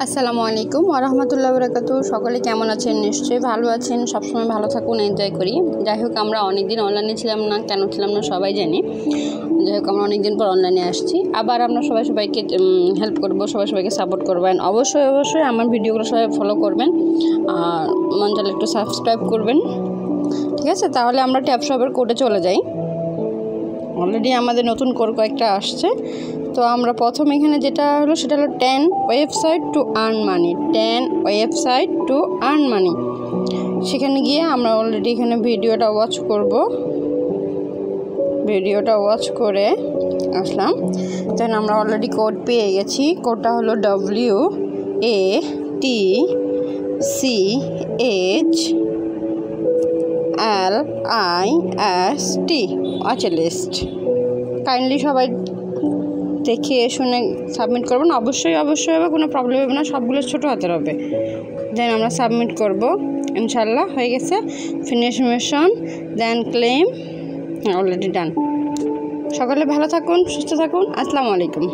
আসসালামু আলাইকুম ওয়া রাহমাতুল্লাহি ওয়া বারাকাতুহু। সকলে কেমন আছেন? নিশ্চয়ই ভালো আছেন। সবসময় ভালো থাকুন, এনজয় করি। যাই হোক, আমরা অনেকদিন অনলাইনে ছিলাম না, কেন ছিলাম না সবাই জানি। যাই হোক, আমরা অনেকদিন পর অনলাইনে আসছি। আবার আমরা সবাইকে হেল্প করব, সবাইকে সাপোর্ট করবেন। অবশ্যই আমার ভিডিওগুলো সবাই ফলো করবেন, আর মন চাইলে একটু সাবস্ক্রাইব করবেন, ঠিক আছে? তাহলে আমরা ট্যাপ শপের কোডে চলে যাই। অলরেডি আমাদের নতুন কোড কয়েকটা আসছে। তো আমরা প্রথম এখানে যেটা হলো সেটা হলো 10 website to earn money. 10 website to earn money, সেখানে গিয়ে আমরা অলরেডি এখানে ভিডিওটা ওয়াচ করে আসলাম। দেন আমরা অলরেডি কোড পেয়ে গেছি। কোডটা হলো WATCHLIST, ওয়াচ লিস্ট। কাইন্ডলি সবাই দেখে শুনে সাবমিট করবেন। অবশ্যই হবে, কোনো প্রবলেম হবে না, সবগুলো ছোটো হাতের হবে। দেন আমরা সাবমিট করব। ইনশাল্লাহ হয়ে গেছে। ফিনিশ মিশন, দেন ক্লেম, অলরেডি ডান। সকলে ভালো থাকুন, সুস্থ থাকুন। আসসালামু আলাইকুম।